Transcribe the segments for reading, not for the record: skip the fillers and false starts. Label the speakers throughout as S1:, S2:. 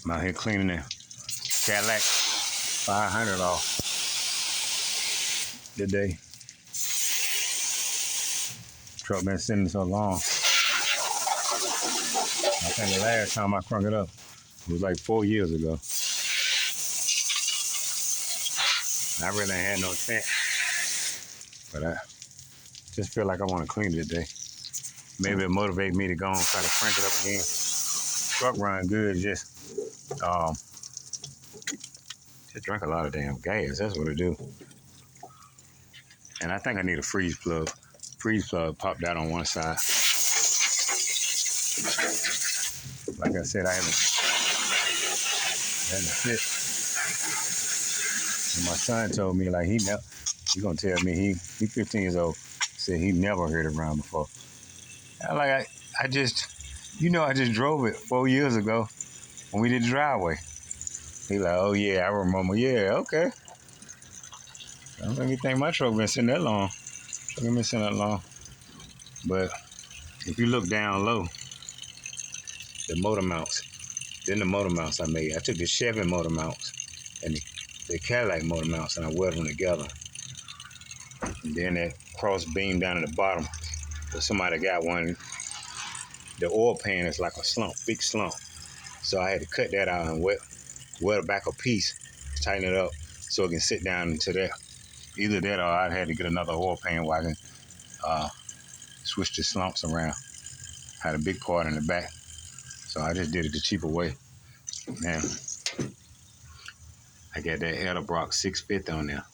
S1: I'm out here cleaning the Cadillac 500 off today. Truck been sitting so long. I think the last time I crunk it up was like 4 years ago. I really ain't had no chance, but I just feel like I want to clean it today. Maybe it motivate me to go and try to crank it up again. Truck run good, just drink a lot of damn gas. That's what it do. And I think I need a freeze plug. Freeze plug popped out on one side. Like I said, I haven't fit. And my son told me like he gonna tell me he 15 years old. Said he never heard it run before. I just drove it 4 years ago when we did the driveway. He like, oh yeah, I remember. Yeah, okay. I don't really think my truck been sitting that long. But if you look down low, the motor mounts. Then the motor mounts I made. I took the Chevy motor mounts and the Cadillac motor mounts and I welded them together. And then that cross beam down at the bottom. If somebody got one, the oil pan is like a slump, big slump. So I had to cut that out and weld back a piece, tighten it up so it can sit down into that. Either that or I had to get another oil pan where I can switch the slumps around. Had a big part in the back. So I just did it the cheaper way. Man, I got that Cadillac 650 on there.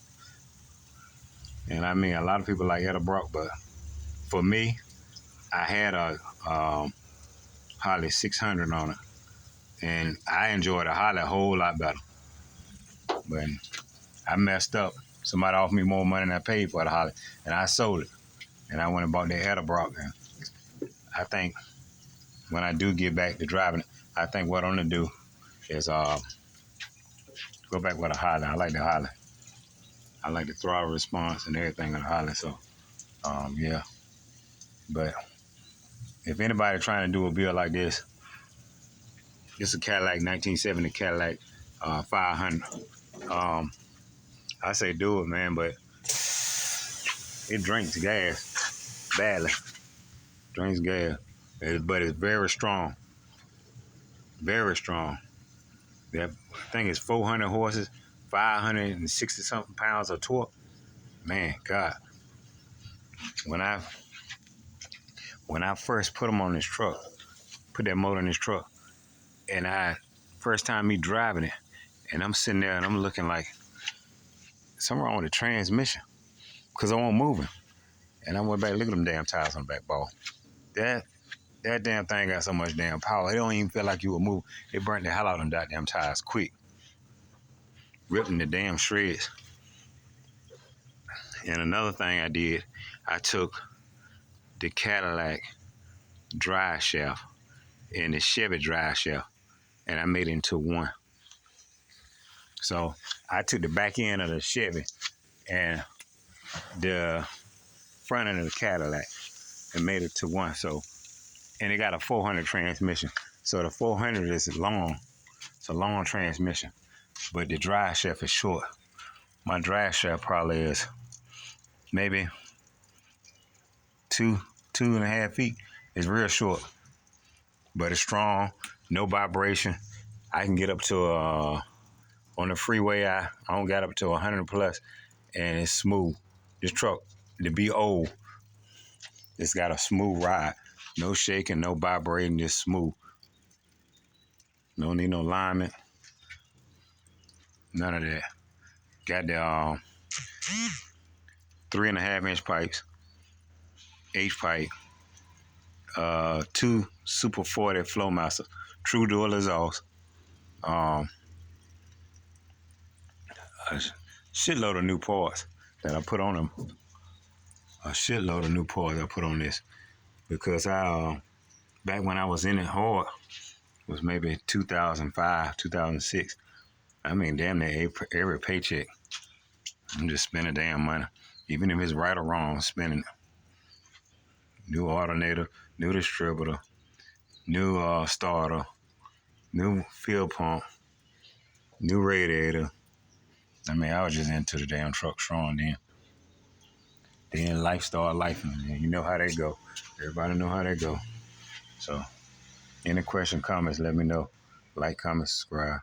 S1: And I mean, a lot of people like Cadillac, but for me, I had a Harley 600 on it. And I enjoyed a Harley a whole lot better. But I messed up. Somebody offered me more money than I paid for the Harley, and I sold it. And I went and bought that Cadillac. And I think when I do get back to driving it, I think what I'm gonna do is go back with a Harley. I like the Harley. I like the throttle response and everything on the Harley. So, yeah. But if anybody trying to do a build like this is a Cadillac 1970 Cadillac 500. I say do it, man, but it drinks gas badly. Drinks gas, but it's very strong. Very strong. That thing is 400 horses, 560 something pounds of torque. Man, God. When I first put them on this truck, put that motor in this truck, and first time me driving it, and I'm sitting there and I'm looking like something wrong with the transmission because I wasn't moving. And I went back, look at them damn tires on the back ball. That damn thing got so much damn power. It don't even feel like you were moving. It burnt the hell out of them damn tires quick. Ripping the damn shreds. And another thing I did, I took the Cadillac drive shaft and the Chevy drive shaft and I made it into one. So I took the back end of the Chevy and the front end of the Cadillac and made it to one. So, and it got a 400 transmission. So the 400 is long. It's a long transmission, but the drive shaft is short. My drive shaft probably is maybe 2.5 feet. It's real short, but it's strong. No vibration. I can get up to on the freeway. I don't got up to 100 plus, and it's smooth. This truck, to be old, it's got a smooth ride. No shaking, no vibrating, just smooth. Don't need no alignment. None of that. Got the 3.5-inch pipes, H pipe, 2 Super 40 flow masters, true dual exhaust, a shitload of new parts that I put on them. A shitload of new parts I put on this because back when I was in it hard, it was maybe 2005, 2006. I mean, damn near every paycheck, I'm just spending damn money. Even if it's right or wrong, I'm spending it. New alternator, new distributor, new starter, new fuel pump, new radiator. I mean, I was just into the damn truck strong then. Then life started life, and you know how they go. Everybody know how they go. So, any question, comments, let me know. Like, comment, subscribe.